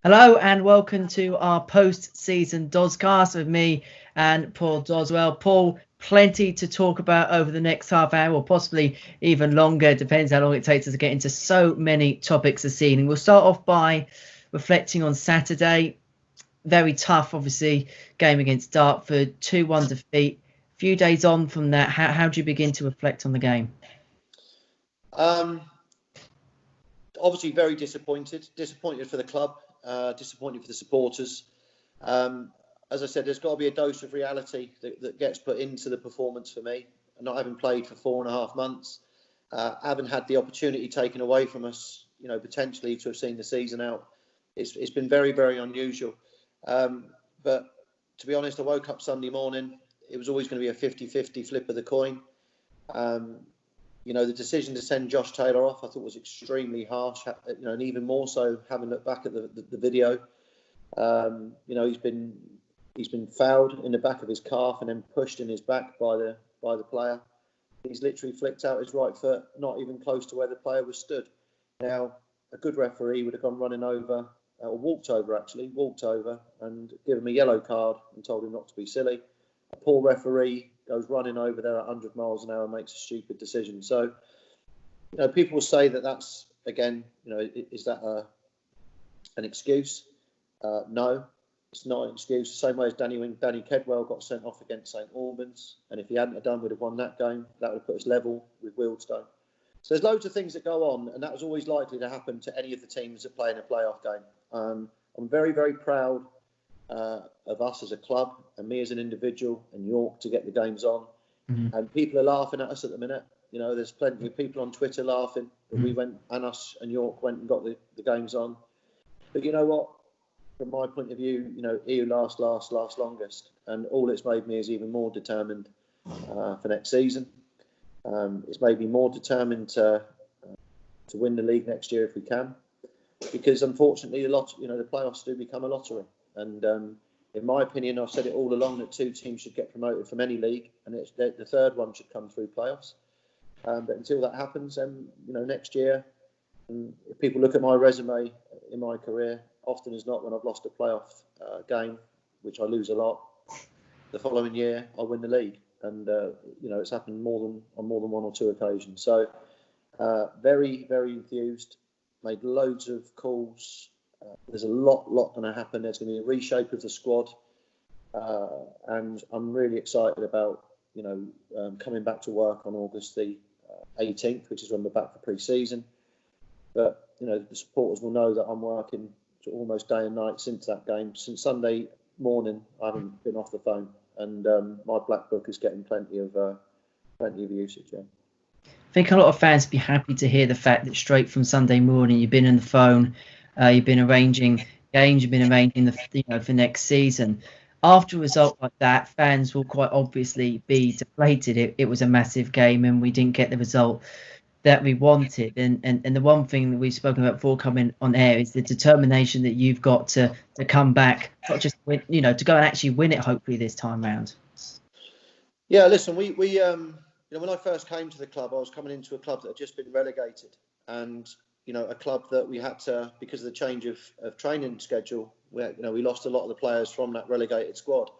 Hello and welcome to our post-season Doscast with me and Paul Doswell. Paul, plenty to talk about over the next half hour or possibly even longer. Depends how long it takes us to get into so many topics this evening. We'll start off by reflecting on Saturday. Very tough, obviously, game against Dartford, 2-1 defeat. A few days on from that, how do you begin to reflect on the game? Obviously very disappointed for the club, disappointed for the supporters. As I said, there's got to be a dose of reality that gets put into the performance for me. Not having played for 4.5 months, having had the opportunity taken away from us, potentially to have seen the season out. It's been very, very unusual. But to be honest, I woke up Sunday morning. It was always going to be a 50-50 flip of the coin. The decision to send Josh Taylor off, I thought was extremely harsh. And even more so having looked back at the video. He's been fouled in the back of his calf and then pushed in his back by the player. He's literally flicked out his right foot, not even close to where the player was stood. Now, a good referee would have gone running over, or walked over and given him a yellow card and told him not to be silly. A poor referee goes running over there at 100 miles an hour and makes a stupid decision. So, people will say that's, again, is that an excuse? No, it's not an excuse. The same way as Danny Kedwell got sent off against St Albans, and if he hadn't have done, we'd have won that game. That would have put us level with Wealdstone. So there's loads of things that go on, and that was always likely to happen to any of the teams that play in a playoff game. I'm very, very proud of us as a club and me as an individual and York to get the games on. Mm-hmm. And people are laughing at us at the minute. There's plenty of people on Twitter laughing that we went, and us and York went and got the games on. But you know what? From my point of view, EU last longest. And all it's made me is even more determined for next season. It's made me more determined to win the league next year if we can. Because unfortunately, the playoffs do become a lottery. And in my opinion, I've said it all along that 2 teams should get promoted from any league, and the third one should come through playoffs. But until that happens, next year, if people look at my resume in my career, often as not, when I've lost a playoff game, which I lose a lot, the following year I win the league, and it's happened on more than 1 or 2 occasions. So very, very enthused. Made loads of calls. There's a lot going to happen. There's going to be a reshape of the squad, and I'm really excited about coming back to work on August the 18th, which is when we're back for pre-season. But the supporters will know that I'm working almost day and night since that game. Since Sunday morning, I haven't been off the phone, and my black book is getting plenty of usage. Yeah. I think a lot of fans would be happy to hear the fact that straight from Sunday morning you've been on the phone, you've been arranging games, you've been arranging for next season. After a result like that, fans will quite obviously be deflated. It was a massive game and we didn't get the result that we wanted. And the one thing that we've spoken about before coming on air is the determination that you've got to come back, not just win, to go and actually win it. Hopefully this time round. Yeah, listen, we when I first came to the club, I was coming into a club that had just been relegated, and a club that we had to, because of the change of training schedule, we lost a lot of the players from that relegated squad.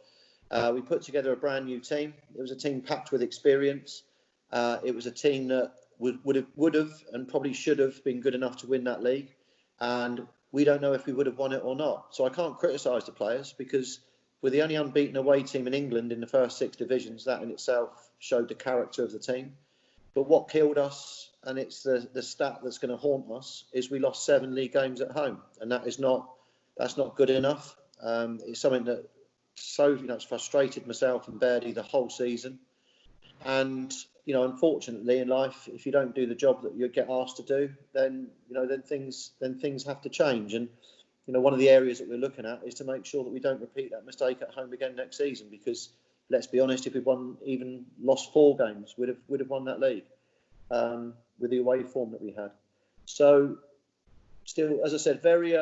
We put together a brand new team. It was a team packed with experience. It was a team that would have and probably should have been good enough to win that league, and we don't know if we would have won it or not. So I can't criticise the players, because we're the only unbeaten away team in England in the first 6 divisions. That in itself showed the character of the team. But what killed us, and it's the stat that's going to haunt us, is we lost 7 league games at home, and that's not good enough. It's something that it's frustrated myself and Verdi the whole season. And unfortunately in life, if you don't do the job that you get asked to do, then things have to change. And one of the areas that we're looking at is to make sure that we don't repeat that mistake at home again next season, because let's be honest, if we'd lost 4 games, we'd have won that league with the away form that we had. So still, as I said, very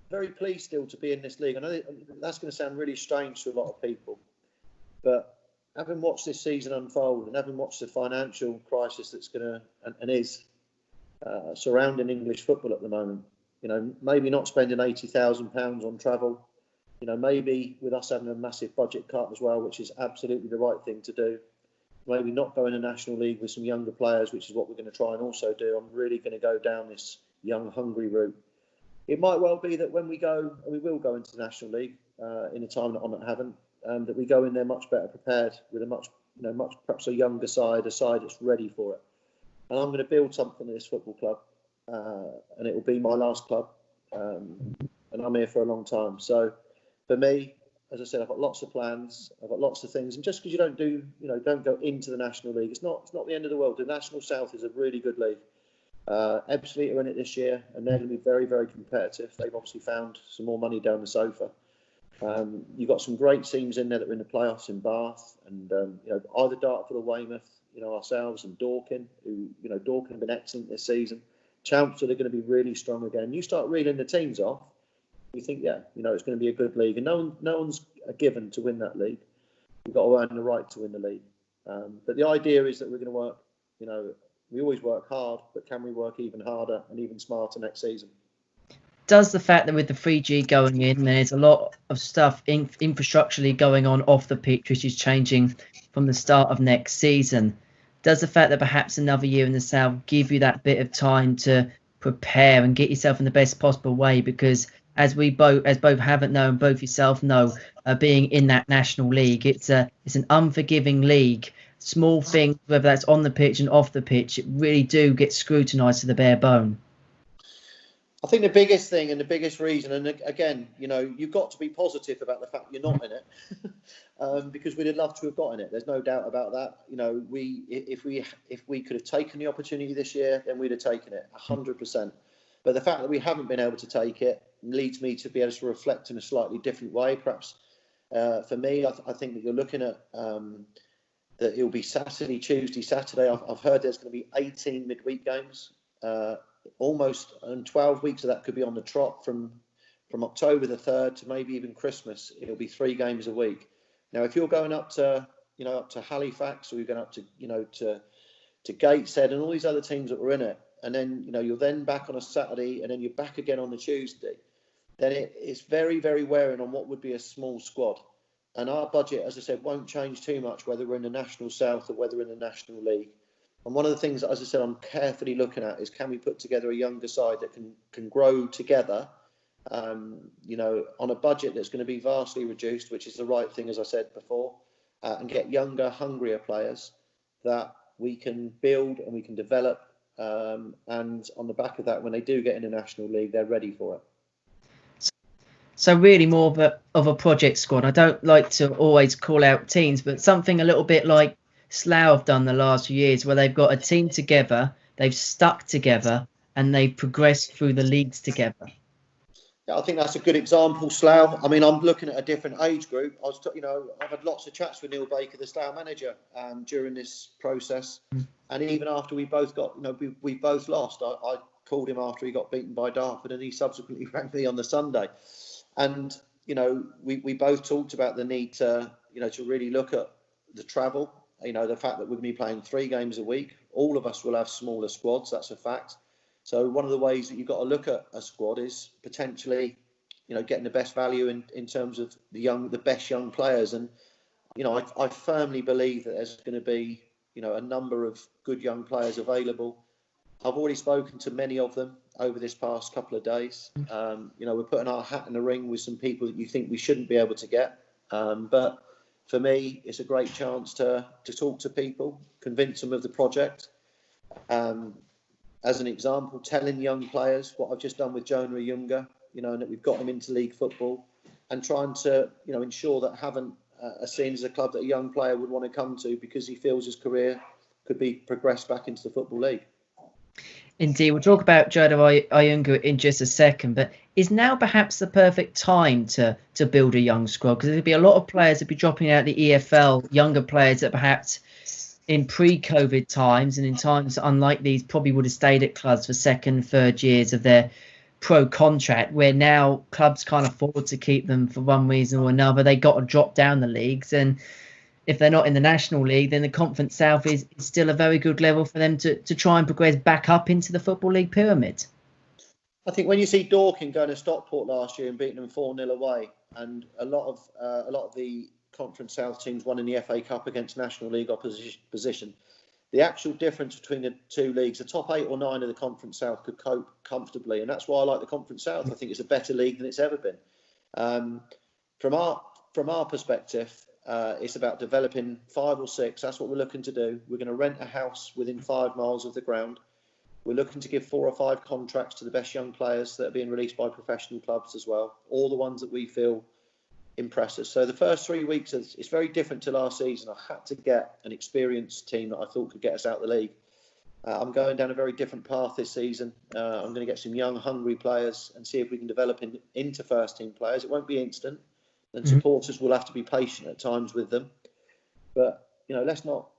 very pleased still to be in this league. I know that's going to sound really strange to a lot of people, but having watched this season unfold and having watched the financial crisis that's going to and is surrounding English football at the moment, maybe not spending £80,000 on travel. Maybe with us having a massive budget cut as well, which is absolutely the right thing to do. Maybe not go in a national league with some younger players, which is what we're going to try and also do. I'm really going to go down this young, hungry route. It might well be that when we go, and we will go into the national league in a time that I haven't, that we go in there much better prepared with a much perhaps a younger side, a side that's ready for it. And I'm going to build something at this football club, and it will be my last club, and I'm here for a long time. So for me, as I said, I've got lots of plans, I've got lots of things, and just because you don't go into the National League, it's not the end of the world. The National South is a really good league. Ebbsfleet are in it this year, and they're going to be very, very competitive. They've obviously found some more money down the sofa. You've got some great teams in there that are in the playoffs in Bath, and either Dartford or Weymouth. Ourselves and Dorking, who Dorking have been excellent this season. Chelmsford are going to be really strong again. You start reeling the teams off, you think, it's going to be a good league, and no one's a given to win that league. You've got to earn the right to win the league. But the idea is that we're going to work. We always work hard, but can we work even harder and even smarter next season? Does the fact that with the 3G going in, there's a lot of stuff infrastructurally going on off the pitch, which is changing from the start of next season? Does the fact that perhaps another year in the South give you that bit of time to prepare and get yourself in the best possible way? Because as both haven't known, both yourself know, being in that National League, it's an unforgiving league. Small things, whether that's on the pitch and off the pitch, it really do get scrutinised to the bare bone. I think the biggest thing and the biggest reason, and again, you've got to be positive about the fact you're not in it, because we'd have loved to have got in it. There's no doubt about that. If we could have taken the opportunity this year, then we'd have taken it 100%. But the fact that we haven't been able to take it leads me to be able to reflect in a slightly different way. Perhaps for me, I think that you're looking at that it'll be Saturday, Tuesday, Saturday. I've heard there's going to be 18 midweek games. Almost, and 12 weeks of that could be on the trot from October the 3rd to maybe even Christmas. It'll be 3 games a week. Now, if you're going up to Halifax, or you're going up to Gateshead and all these other teams that were in it, and then you're then back on a Saturday, and then you're back again on the Tuesday, then it's very, very wearing on what would be a small squad. And our budget, as I said, won't change too much whether we're in the National South or whether we're in the National League. And one of the things that, as I said, I'm carefully looking at is, can we put together a younger side that can grow together, on a budget that's going to be vastly reduced, which is the right thing, as I said before, and get younger, hungrier players that we can build and we can develop. And on the back of that, when they do get in the National League, they're ready for it. So really more of a project squad. I don't like to always call out teams, but something a little bit like Slough have done the last few years, where they've got a team together, they've stuck together, and they've progressed through the leagues together. Yeah, I think that's a good example, Slough. I mean, I'm looking at a different age group. I've had lots of chats with Neil Baker, the Slough manager, during this process, and even after we both got, we both lost. I called him after he got beaten by Dartford, and he subsequently rang me on the Sunday, and we both talked about the need to really look at the travel. The fact that we're going to be playing 3 games a week. All of us will have smaller squads, that's a fact. So one of the ways that you've got to look at a squad is potentially, getting the best value in terms of the best young players. And, I firmly believe that there's going to be, a number of good young players available. I've already spoken to many of them over this past couple of days. We're putting our hat in the ring with some people that you think we shouldn't be able to get. But for me, it's a great chance to talk to people, convince them of the project. As an example, telling young players what I've just done with Jonah Ayunga, and that we've got him into league football, and trying to, ensure that Havant are seen as a club that a young player would want to come to because he feels his career could be progressed back into the Football League. Indeed, we'll talk about Jonah Ayunga in just a second, but is now perhaps the perfect time to build a young squad? Because there'll be a lot of players that be dropping out the EFL, younger players that perhaps in pre-COVID times and in times unlike these probably would have stayed at clubs for 2nd, 3rd years of their pro contract, where now clubs can't afford to keep them for one reason or another. They got to drop down the leagues, and if they're not in the National League, then the Conference South is still a very good level for them to try and progress back up into the Football League pyramid. I think when you see Dorking going to Stockport last year and beating them 4-0 away, and a lot of the Conference South teams won in the FA Cup against National League opposition, the actual difference between the two leagues, the top 8 or 9 of the Conference South could cope comfortably, and that's why I like the Conference South. I think it's a better league than it's ever been. From our perspective, it's about developing 5 or 6. That's what we're looking to do. We're going to rent a house within 5 miles of the ground. We're looking to give 4 or 5 contracts to the best young players that are being released by professional clubs as well, all the ones that we feel impress us. So the first 3 weeks, it's very different to last season. I had to get an experienced team that I thought could get us out of the league. I'm going down a very different path this season. I'm going to get some young, hungry players and see if we can develop into first-team players. It won't be instant, and supporters will have to be patient at times with them. But let's not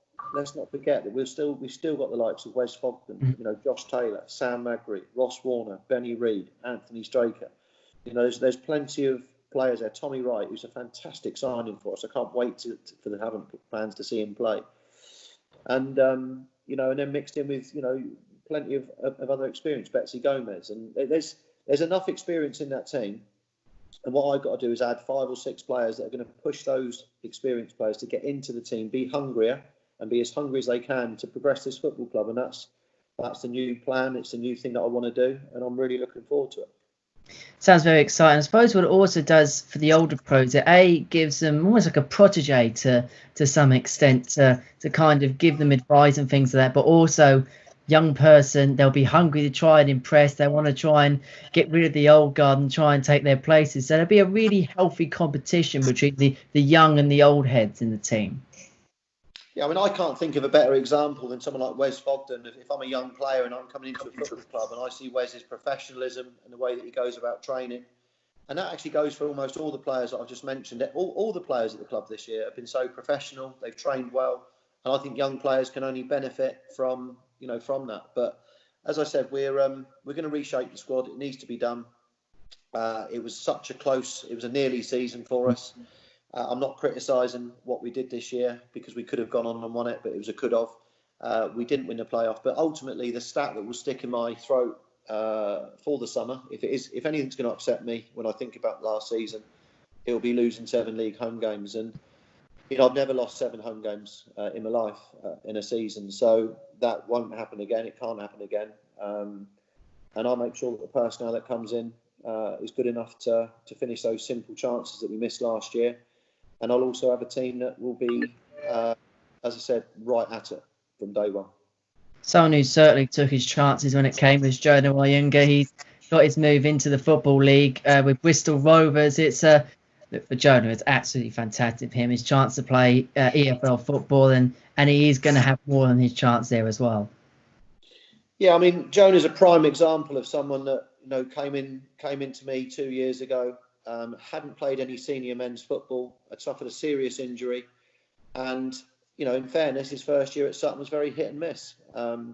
forget that we've still got the likes of Wes Fogden, Josh Taylor, Sam Magri, Ross Warner, Benny Reid, Anthony Straker. There's plenty of players there. Tommy Wright, who's a fantastic signing for us. I can't wait for the Haven fans to see him play. And and then mixed in with plenty of other experience, Betsy Gomez, and there's enough experience in that team. And what I've got to do is add 5 or 6 players that are going to push those experienced players to get into the team, be hungrier, and be as hungry as they can to progress this football club. And that's the new plan. It's the new thing that I want to do, and I'm really looking forward to it. Sounds very exciting. I suppose what it also does for the older pros, it gives them almost like a protege to some extent, to kind of give them advice and things like that, but also young person, they'll be hungry to try and impress. They want to try and get rid of the old guard and try and take their places. So there'll be a really healthy competition between the young and the old heads in the team. Yeah, I can't think of a better example than someone like Wes Fogden. If I'm a young player and I'm coming into a football club and I see Wes's professionalism and the way that he goes about training, and that actually goes for almost all the players that I've just mentioned. All the players at the club this year have been so professional. They've trained well, and I think young players can only benefit from that. But as I said, we're going to reshape the squad. It needs to be done. It was a nearly season for us. I'm not criticising what we did this year because we could have gone on and won it, but it was a could have. We didn't win the playoff, but ultimately the stat that will stick in my throat for the summer, if anything's going to upset me when I think about last season, it'll be losing 7 league home games. And I've never lost 7 home games in my life in a season, so that won't happen again. It can't happen again. And I'll make sure that the personnel that comes in is good enough to finish those simple chances that we missed last year. And I'll also have a team that will be, as I said, right at it from day one. Someone who certainly took his chances when it came was Jonah Wayunga. He's got his move into the Football League with Bristol Rovers. For Jonah, it's absolutely fantastic for him. His chance to play EFL football, and he is going to have more than his chance there as well. Yeah, Jonah's a prime example of someone that came into me 2 years ago. Hadn't played any senior men's football, had suffered a serious injury, and in fairness, his first year at Sutton was very hit and miss.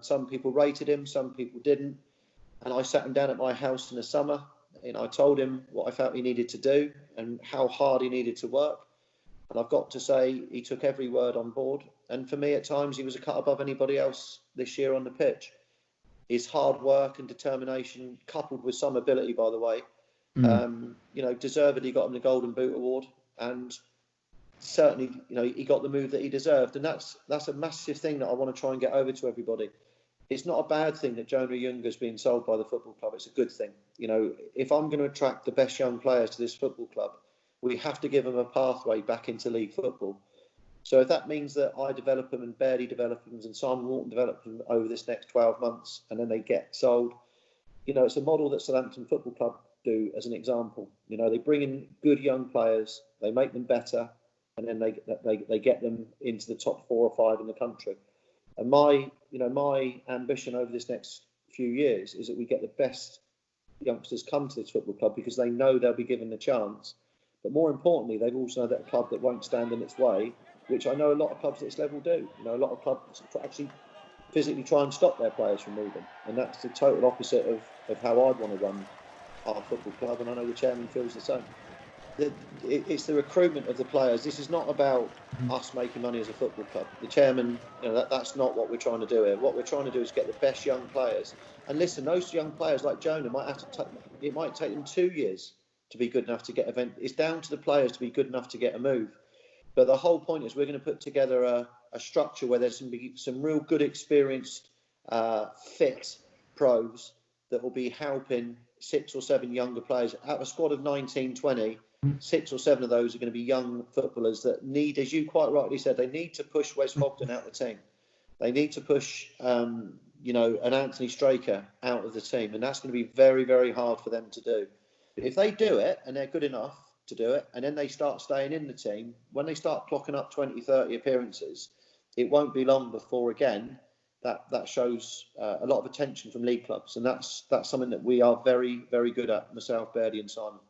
Some people rated him, some people didn't, and I sat him down at my house in the summer and I told him what I felt he needed to do and how hard he needed to work, and I've got to say he took every word on board, and for me at times he was a cut above anybody else this year on the pitch. His hard work and determination, coupled with some ability, by the way, deservedly got him the Golden Boot Award, and certainly, he got the move that he deserved, and that's a massive thing that I want to try and get over to everybody. It's not a bad thing that Jonah Younger's been sold by the football club. It's a good thing. If I'm going to attract the best young players to this football club, we have to give them a pathway back into league football. So if that means that I develop them and Bairdy develop them and Simon Wharton develop them over this next 12 months and then they get sold, it's a model that Southampton Football Club do as an example. They bring in good young players, they make them better, and then they get them into the top 4 or 5 in the country. And my ambition over this next few years is that we get the best youngsters come to this football club because they know they'll be given the chance. But more importantly, they've also know that a club that won't stand in its way, which I know a lot of clubs at this level do. A lot of clubs actually physically try and stop their players from moving, and that's the total opposite of how I'd want to run our football club, and I know the chairman feels the same. it's the recruitment of the players. This is not about us making money as a football club. The chairman, that's not what we're trying to do here. What we're trying to do is get the best young players. And listen, those young players like Jonah it might take them 2 years to be good enough to get event. It's down to the players to be good enough to get a move. But the whole point is we're going to put together a structure where there's some real good experienced fit pros that will be helping 6 or 7 younger players out of a squad of 19, 20. 6 or 7 of those are going to be young footballers that need, as you quite rightly said, they need to push Wes Fogden out of the team. They need to push, an Anthony Straker out of the team, and that's going to be very, very hard for them to do. But if they do it and they're good enough to do it, and then they start staying in the team, when they start clocking up 20, 30 appearances, it won't be long before, again, that shows a lot of attention from league clubs, and that's something that we are very, very good at, myself, Birdie and Simon.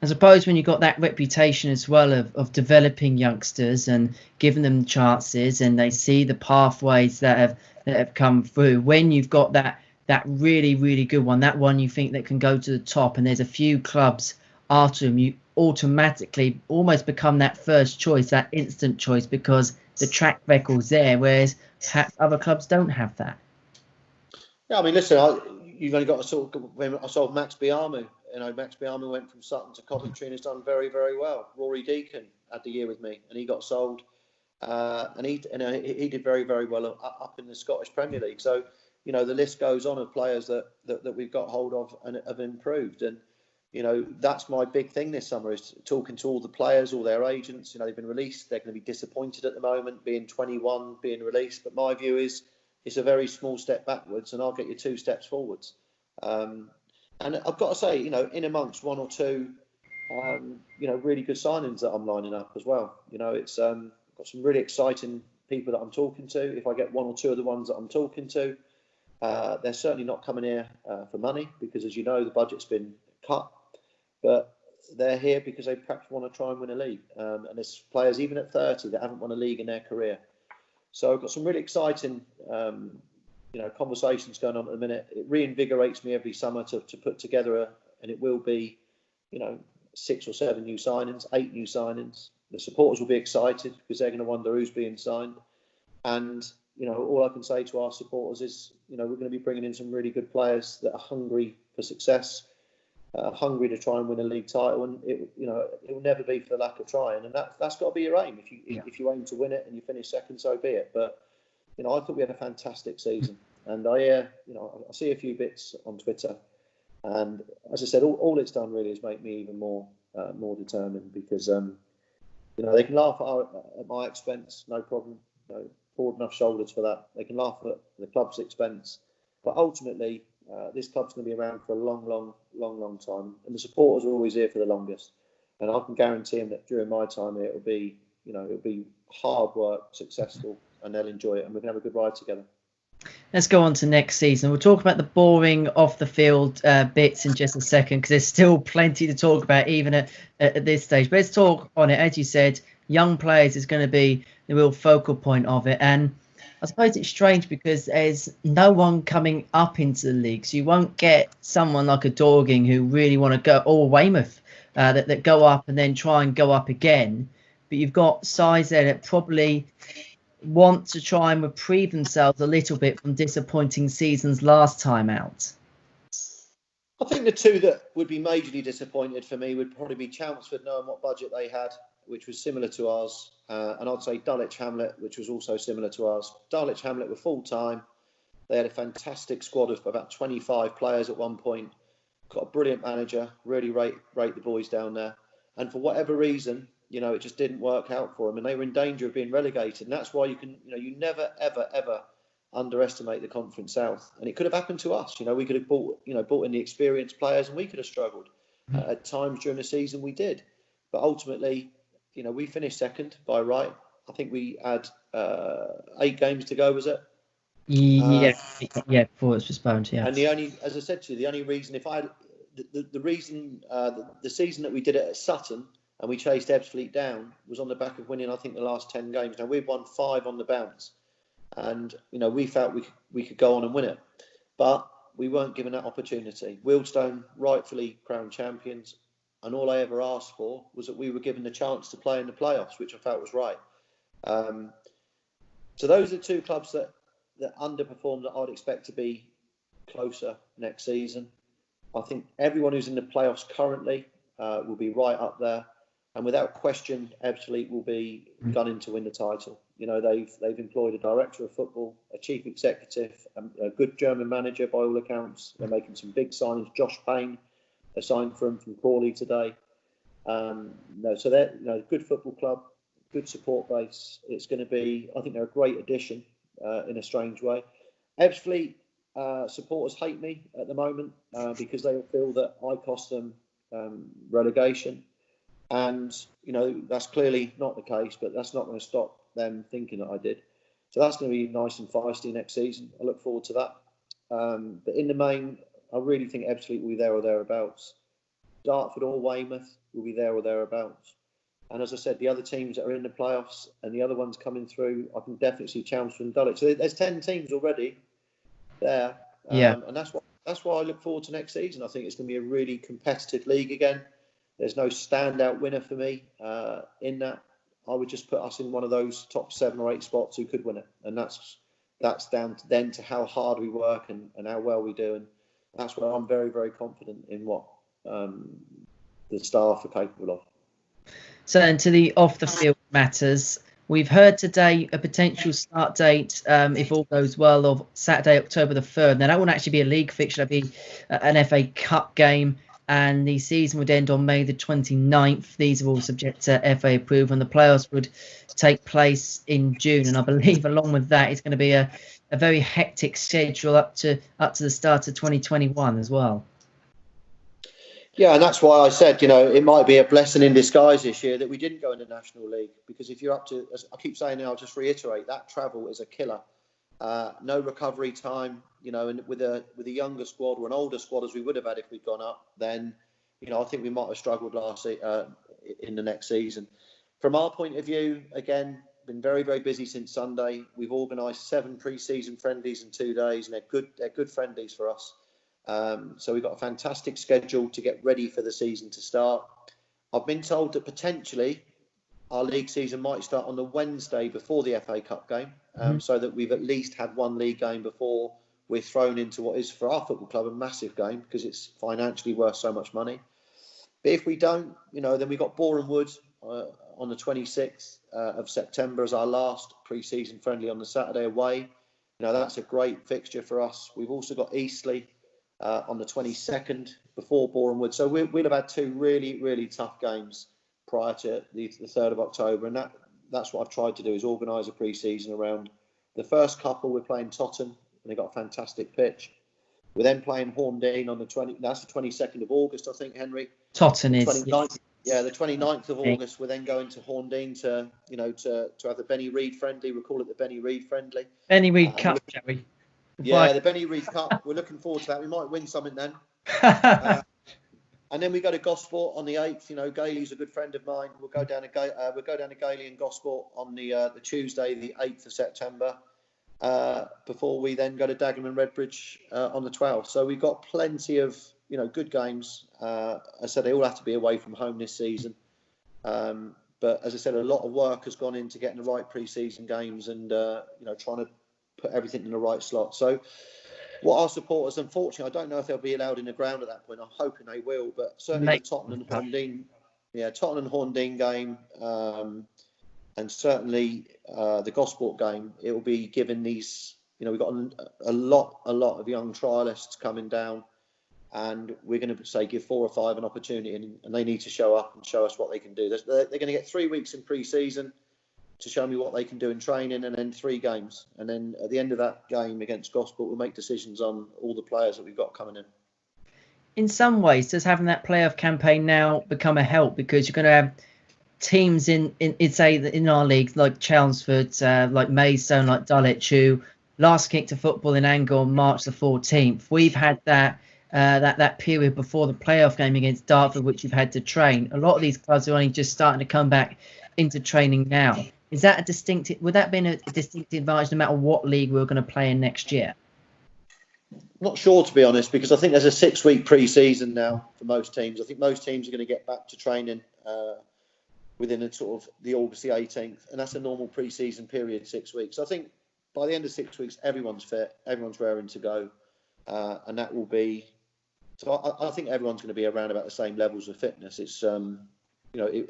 I suppose when you've got that reputation as well of developing youngsters and giving them chances, and they see the pathways that have come through, when you've got that really, really good one, that one you think that can go to the top, and there's a few clubs after them, you automatically almost become that first choice, that instant choice, because the track record's there, whereas perhaps other clubs don't have that. Yeah, I mean, listen, you've only got to sort of, when I saw Max Biamu, Max Biamu went from Sutton to Coventry and has done very, very well. Rory Deacon had the year with me, and he got sold, and he did very, very well up in the Scottish Premier League. So, the list goes on of players that we've got hold of and have improved. And, that's my big thing this summer, is talking to all the players, all their agents. They've been released. They're going to be disappointed at the moment, being 21, being released. But my view is it's a very small step backwards, and I'll get you 2 steps forwards. And I've got to say, in amongst 1 or 2, really good signings that I'm lining up as well. It's got some really exciting people that I'm talking to. If I get 1 or 2 of the ones that I'm talking to, they're certainly not coming here for money, because, as you know, the budget's been cut. But they're here because they perhaps want to try and win a league. And there's players, even at 30, that haven't won a league in their career. So I've got some really exciting conversations going on at the minute. It reinvigorates me every summer to put together and it will be, 6 or 7 new signings, 8 new signings. The supporters will be excited because they're going to wonder who's being signed. And, all I can say to our supporters is, we're going to be bringing in some really good players that are hungry for success, hungry to try and win a league title. And it will never be for the lack of trying. And that's got to be your aim. If you aim to win it and you finish second, so be it. But, I thought we had a fantastic season. And I see a few bits on Twitter, and as I said, all it's done really is make me even more determined, because they can laugh at my expense, no problem. Broad enough shoulders for that. They can laugh at the club's expense, but ultimately, this club's going to be around for a long time, and the supporters are always here for the longest. And I can guarantee them that during my time here, it'll be hard work, successful, and they'll enjoy it, and we can have a good ride together. Let's go on to next season. We'll talk about the boring off the field bits in just a second, because there's still plenty to talk about even at this stage. But let's talk on it. As you said, young players is going to be the real focal point of it. And I suppose it's strange because there's no one coming up into the league. So you won't get someone like a Dorking who really want to go, or Weymouth that go up and then try and go up again. But you've got sides there that probably want to try and reprieve themselves a little bit from disappointing seasons last time out. I think the 2 that would be majorly disappointed for me would probably be Chelmsford, knowing what budget they had, which was similar to ours, and I'd say Dulwich Hamlet, which was also similar to ours. Dulwich Hamlet were full time. They had a fantastic squad of about 25 players at one point. Got a brilliant manager. Really rate the boys down there. And for whatever reason, it just didn't work out for them, and they were in danger of being relegated. And that's why you never, ever, ever underestimate the Conference South. And it could have happened to us. We could have bought in the experienced players, and we could have struggled. At times during the season we did. But ultimately, we finished second by right. I think we had 8 games to go, was it? Yeah, before it's postponed, yeah. And as I said to you, the only reason, the season that we did it at Sutton and we chased Ebbsfleet down was on the back of winning, I think, the last 10 games. Now, we've won 5 on the bounce, and we felt we could go on and win it, but we weren't given that opportunity. Wealdstone rightfully crowned champions, and all I ever asked for was that we were given the chance to play in the playoffs, which I felt was right. So those are two clubs that underperformed that I'd expect to be closer next season. I think everyone who's in the playoffs currently will be right up there, and without question, Ebbsfleet will be gunning to win the title. You know, they've employed a director of football, a chief executive, a good German manager by all accounts. They're making some big signings. Josh Payne, a sign from Crawley today. So they're good football club, good support base. It's going to be, I think they're a great addition in a strange way. Ebbsfleet supporters hate me at the moment because they feel that I cost them relegation. And, that's clearly not the case, but that's not going to stop them thinking that I did. So that's going to be nice and feisty next season. I look forward to that. But in the main, I really think Ebbsfleet will be there or thereabouts. Dartford or Weymouth will be there or thereabouts. And as I said, the other teams that are in the playoffs and the other ones coming through, I can definitely see Chelmsford and Dulwich. So there's 10 teams already there. And that's why I look forward to next season. I think it's going to be a really competitive league again. There's no standout winner for me in that. I would just put us in one of those top 7 or 8 spots who could win it. And that's down to how hard we work and how well we do. And that's where I'm very, very confident in what the staff are capable of. So then to the off-the-field matters, we've heard today a potential start date, if all goes well, of Saturday, October the 3rd. Now, that wouldn't actually be a league fixture. That'd be an FA Cup game, and the season would end on May the 29th. These are all subject to FA approval, and the playoffs would take place in June. And I believe along with that, it's going to be a very hectic schedule up to the start of 2021 as well. Yeah, and that's why I said, it might be a blessing in disguise this year that we didn't go in the National League, because if you're up to, as I keep saying, I'll just reiterate, that travel is a killer. No recovery time, and with a younger squad or an older squad as we would have had if we'd gone up, then, I think we might have struggled in the next season. From our point of view, again, been very, very busy since Sunday. We've organised 7 pre-season friendlies in 2 days, and they're good friendlies for us. So we've got a fantastic schedule to get ready for the season to start. I've been told that potentially our league season might start on the Wednesday before the FA Cup game, so that we've at least had one league game before we're thrown into what is for our football club a massive game, because it's financially worth so much money. But if we don't, then we've got Boreham Wood on the 26th of September as our last pre-season friendly on the Saturday away. That's a great fixture for us. We've also got Eastleigh on the 22nd before Boreham Wood. So we'll have had 2 really, really tough games prior to the 3rd of October. And that's what I've tried to do, is organise a pre-season around the first couple. We're playing Totton, and they've got a fantastic pitch. We're then playing Horndean on that's the 22nd of August, I think, Henry. Totton is. Yeah, the 29th of August, we're then going to Horndean to have the Benny Reid friendly. We'll call it the Benny Reid friendly. Benny Reid Cup, shall we? Yeah, the Benny Reid Cup. We're looking forward to that. We might win something then. And then we go to Gosport on the 8th. Gailey's a good friend of mine. We'll go down to Gailey and Gosport on the Tuesday, the 8th of September, before we then go to Dagenham and Redbridge on the 12th. So we've got plenty of good games. As I said, they all have to be away from home this season. But as I said, a lot of work has gone into getting the right pre-season games and trying to put everything in the right slot. So what our supporters, unfortunately, I don't know if they'll be allowed in the ground at that point. I'm hoping they will, but certainly the Tottenham and Horndean game, and certainly the Gosport game, it will be given these. We've got a lot of young trialists coming down, and we're going to give 4 or 5 an opportunity, and they need to show up and show us what they can do. They're going to get 3 weeks in pre-season to show me what they can do in training, and then 3 games. And then at the end of that game against Gosport, we'll make decisions on all the players that we've got coming in. In some ways, does having that playoff campaign now become a help? Because you're going to have teams in our league, like Chelmsford, like Maidstone, like Dulwich, who last kicked a football in Angle on March the 14th. We've had that period before the playoff game against Dartford, which you've had to train. A lot of these clubs are only just starting to come back into training now. Would that be a distinctive advantage no matter what league we're going to play in next year? Not sure, to be honest, because I think there's a 6-week pre-season now for most teams. I think most teams are going to get back to training within a sort of the August the 18th, and that's a normal pre-season period, 6 weeks. I think by the end of 6 weeks, everyone's fit, everyone's raring to go, and that will be. So I think everyone's going to be around about the same levels of fitness. It's I don't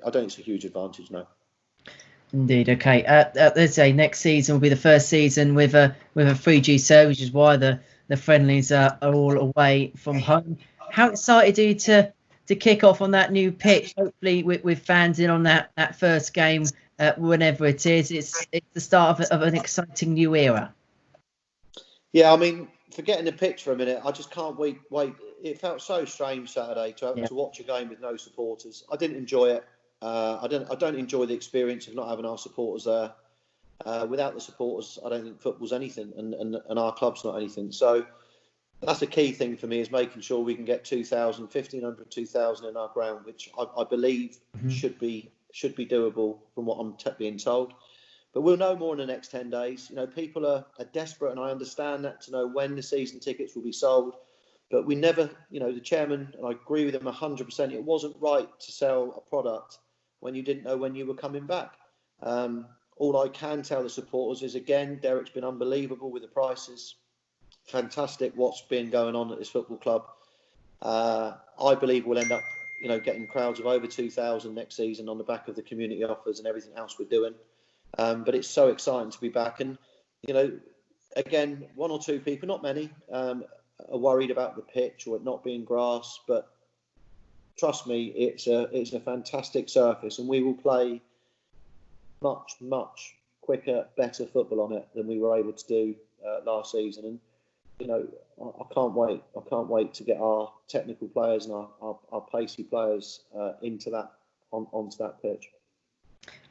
think it's a huge advantage, no. Indeed. Okay. Let's say next season will be the first season with a 3G service, which is why the friendlies are all away from home. How excited are you to kick off on that new pitch? Hopefully with fans in on that first game, whenever it is. It's the start of an exciting new era. Yeah, I mean, forgetting the pitch for a minute, I just can't wait. It felt so strange Saturday to watch a game with no supporters. I didn't enjoy it. I don't enjoy the experience of not having our supporters there. Without the supporters, I don't think football's anything, and our club's not anything. So that's the key thing for me, is making sure we can get 2,000, 1,500, 2,000 in our ground, which I believe should be doable from what I'm being told. But we'll know more in the next 10 days. People are desperate, and I understand that, to know when the season tickets will be sold. But we never, the chairman, and I agree with him 100%, it wasn't right to sell a product when you didn't know when you were coming back. All I can tell the supporters is, again, Derek's been unbelievable with the prices. Fantastic what's been going on at this football club. I believe we'll end up, getting crowds of over 2,000 next season on the back of the community offers and everything else we're doing. But it's so exciting to be back. And, again, one or two people, not many, are worried about the pitch or it not being grass. But trust me, it's a fantastic surface, and we will play much, much quicker, better football on it than we were able to do last season. And, I can't wait. I can't wait to get our technical players and our pacey players onto that pitch.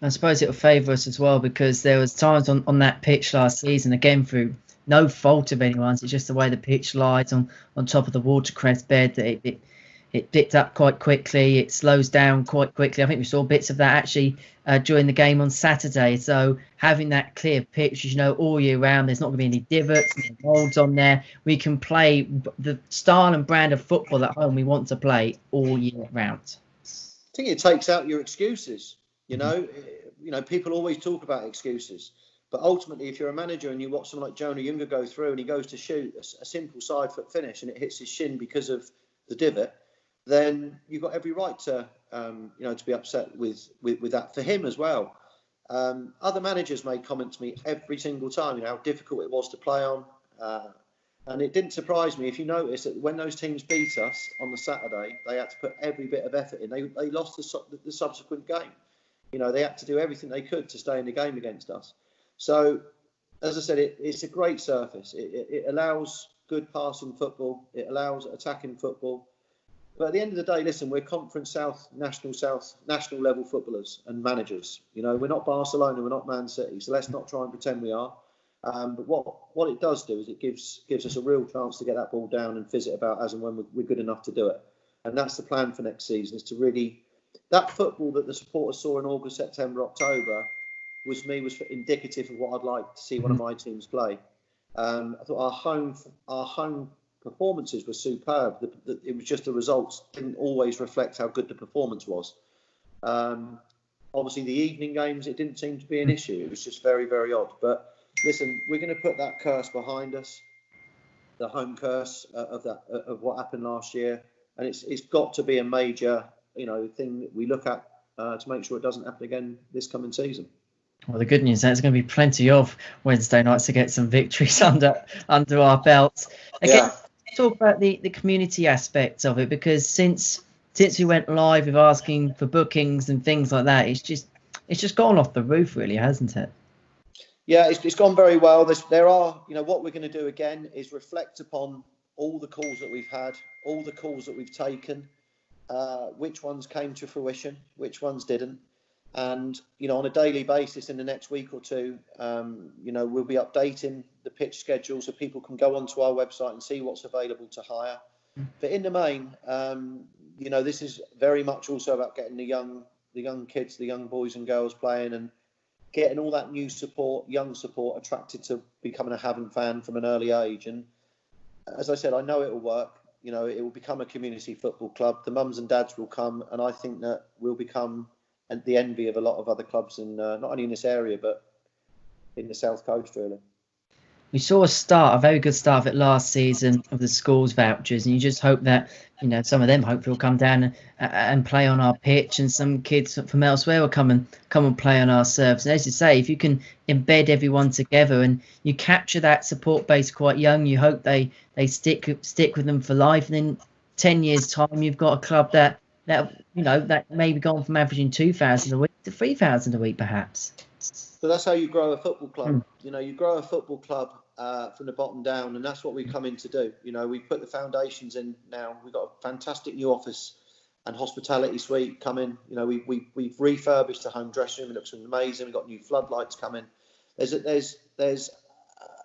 I suppose it'll favour us as well, because there was times on that pitch last season, again through no fault of anyone's, it's just the way the pitch lies on top of the watercress bed, that it picked up quite quickly, it slows down quite quickly. I think we saw bits of that actually during the game on Saturday. So having that clear pitch, all year round, there's not going to be any divots, no molds on there. We can play the style and brand of football at home we want to play all year round. I think it takes out your excuses. People always talk about excuses, but ultimately, if you're a manager and you watch someone like Jonah Younger go through and he goes to shoot a simple side foot finish and it hits his shin because of the divot, then you've got every right to be upset with that for him as well. Other managers made comments to me every single time, how difficult it was to play on, and it didn't surprise me. If you notice that when those teams beat us on the Saturday, they had to put every bit of effort in. They lost the subsequent game. They had to do everything they could to stay in the game against us. So, as I said, it's a great surface. It allows good passing football. It allows attacking football. But at the end of the day, listen, we're Conference South, national level footballers and managers. We're not Barcelona, we're not Man City. So let's not try and pretend we are. But what it does do is it gives us a real chance to get that ball down and fizz it about as and when we're good enough to do it. And that's the plan for next season, is to really... That football that the supporters saw in August, September, October was indicative of what I'd like to see one of my teams play. I thought our home performances were superb. It was just the results didn't always reflect how good the performance was. Obviously, the evening games, it didn't seem to be an issue. It was just very, very odd. But listen, we're going to put that curse behind us, the home curse of what happened last year, and it's got to be a major thing that we look at to make sure it doesn't happen again this coming season. Well, the good news is there's going to be plenty of Wednesday nights to get some victories under our belts. Again, talk about the community aspects of it, because since we went live with asking for bookings and things like that, it's just gone off the roof, really, hasn't it? Yeah, it's gone very well. There are, what we're going to do again is reflect upon all the calls that we've had, all the calls that we've taken. Which ones came to fruition, which ones didn't, and on a daily basis in the next week or two, we'll be updating the pitch schedule so people can go onto our website and see what's available to hire. But in the main, this is very much also about getting the young kids, the young boys and girls playing, and getting all that young support attracted to becoming a Havant fan from an early age. And as I said, I know it will work. You know, it will become a community football club. The mums and dads will come, and I think that we'll become the envy of a lot of other clubs, in not only in this area but in the South Coast, really. We saw a very good start of it last season of the schools vouchers, and you just hope that, you know, some of them hopefully will come down and play on our pitch, and some kids from elsewhere will come and play on our serves. And as you say, if you can embed everyone together and you capture that support base quite young, you hope they stick with them for life. And in 10 years' time, you've got a club that may be gone from averaging 2,000 a week to 3,000 a week, perhaps. So that's how you grow a football club. You know, you grow a football club from the bottom down, and that's what we come in to do. You know, we put the foundations in now. We've got a fantastic new office and hospitality suite coming. You know, we've refurbished the home dressing room. It looks amazing. We've got new floodlights coming. There's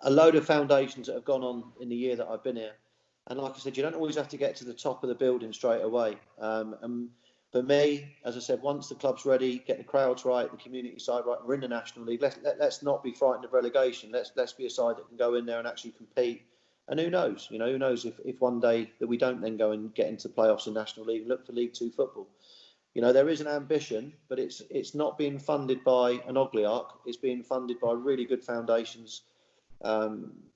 a load of foundations that have gone on in the year that I've been here. And like I said, you don't always have to get to the top of the building straight away. And for me, as I said, once the club's ready, get the crowds right, the community side right, we're in the National League. Let's not be frightened of relegation. Let's be a side that can go in there and actually compete. And who knows? You know, who knows if one day that we don't then go and get into playoffs in National League and look for League Two football. You know, there is an ambition, but it's not being funded by an oligarch. It's being funded by really good foundations.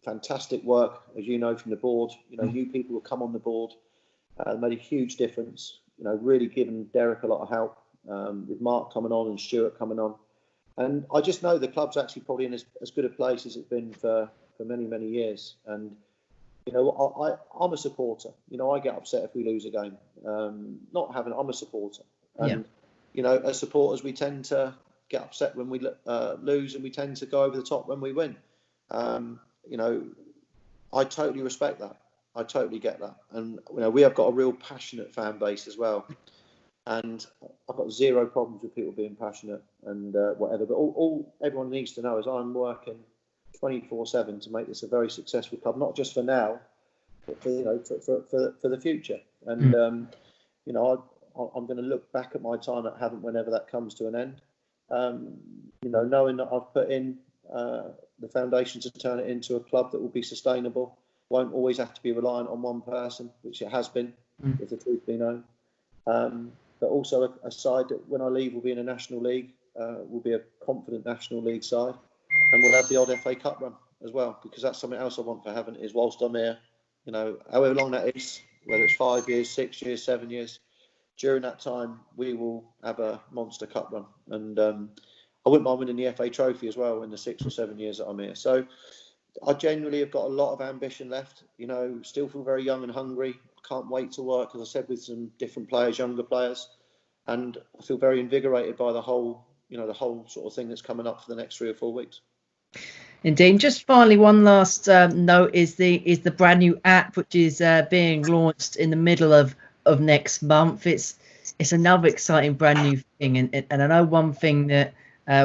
Fantastic work, as you know, from the board. You know, new people will come on the board. Made a huge difference. You know, really given Derek a lot of help, with Mark coming on and Stuart coming on. And I just know the club's actually probably in as good a place as it's been for many, many years. And, you know, I'm a supporter. You know, I get upset if we lose a game. I'm a supporter. And, you know, as supporters, we tend to get upset when we lose, and we tend to go over the top when we win. You know, I totally respect that. I totally get that. And, you know, we have got a real passionate fan base as well. And I've got zero problems with people being passionate and whatever. But all everyone needs to know is I'm working 24/7 to make this a very successful club, not just for now, but for, you know, for the future. And, you know, I'm going to look back at my time at Havant whenever that comes to an end. You know, knowing that I've put in the foundation to turn it into a club that will be sustainable. Won't always have to be reliant on one person, which it has been, if the truth be known. But also a side that when I leave will be in a National League, will be a confident National League side, and we'll have the odd FA Cup run as well, because that's something else I want for Havant, is whilst I'm here, you know, however long that is, whether it's 5 years, 6 years, 7 years, during that time we will have a monster cup run. And I wouldn't mind winning the FA Trophy as well in the 6 or 7 years that I'm here. So I genuinely have got a lot of ambition left, you know, still feel very young and hungry. Can't wait to work, as I said, with some different players, younger players. And I feel very invigorated by the whole sort of thing that's coming up for the next 3 or 4 weeks. Indeed. Just finally, one last note is the brand new app, which is being launched in the middle of next month. It's another exciting brand new thing. And I know one thing that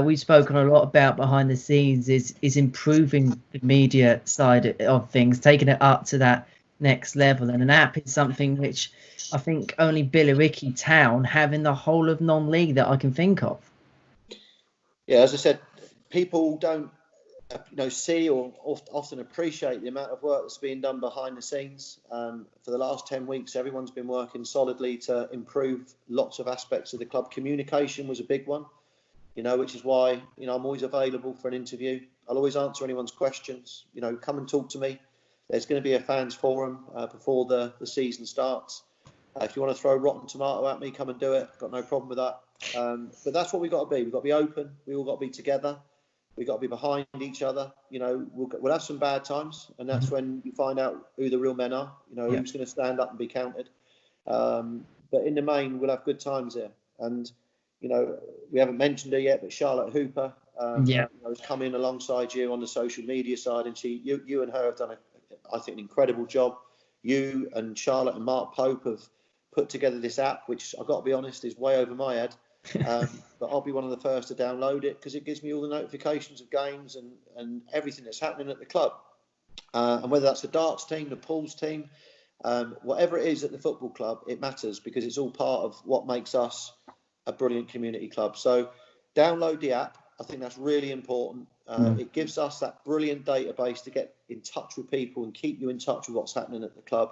we've spoken a lot about behind the scenes is improving the media side of things, taking it up to that next level. And an app is something which I think only Billericay Town have in the whole of non-league that I can think of. Yeah, as I said, people don't, you know, see or often appreciate the amount of work that's being done behind the scenes. For the last 10 weeks, everyone's been working solidly to improve lots of aspects of the club. Communication was a big one. You know, which is why, you know, I'm always available for an interview. I'll always answer anyone's questions. You know, come and talk to me. There's going to be a fans forum before the season starts. If you want to throw rotten tomato at me, come and do it. Got no problem with that. But that's what we've got to be. We've got to be open. We all got to be together. We've got to be behind each other. You know, we'll have some bad times, and that's when you find out who the real men are. You know, who's going to stand up and be counted. But in the main, we'll have good times here. And you know, we haven't mentioned her yet, but Charlotte Hooper, you know, has come in alongside you on the social media side, and you and her have done I think, an incredible job. You and Charlotte and Mark Pope have put together this app, which I've got to be honest is way over my head, but I'll be one of the first to download it because it gives me all the notifications of games and everything that's happening at the club, and whether that's the darts team, the pools team, whatever it is at the football club, it matters because it's all part of what makes us a brilliant community club. So download the app. I think that's really important. It gives us that brilliant database to get in touch with people and keep you in touch with what's happening at the club.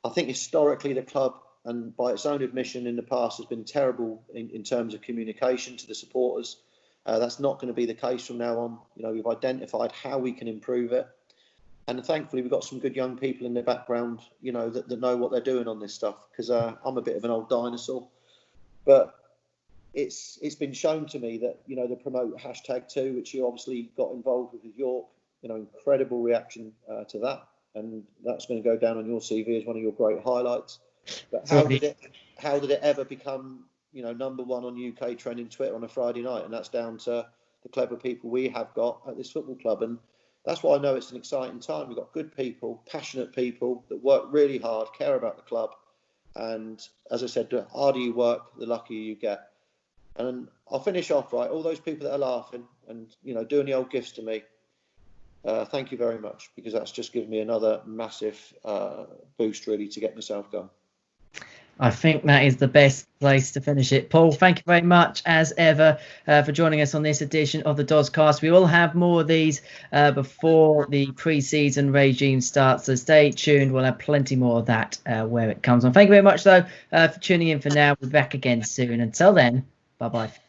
I think historically the club, and by its own admission in the past, has been terrible in terms of communication to the supporters. That's not going to be the case from now on. We've identified how we can improve it. And thankfully, we've got some good young people in the background, that know what they're doing on this stuff. Because I'm a bit of an old dinosaur. But it's been shown to me that, the promote #2, which you obviously got involved with York, incredible reaction to that. And that's going to go down on your CV as one of your great highlights. But how did it ever become, #1 on UK trending Twitter on a Friday night? And that's down to the clever people we have got at this football club. And that's why I know it's an exciting time. We've got good people, passionate people that work really hard, care about the club. And as I said, the harder you work, the luckier you get. And I'll finish off, right? All those people that are laughing and, doing the old gifts to me, thank you very much, because that's just given me another massive boost, really, to get myself going. I think that is the best place to finish it. Paul, thank you very much, as ever, for joining us on this edition of the Doscast. We will have more of these before the pre-season regime starts, so stay tuned. We'll have plenty more of that where it comes on. Thank you very much, though, for tuning in for now. We'll be back again soon. Until then, bye-bye.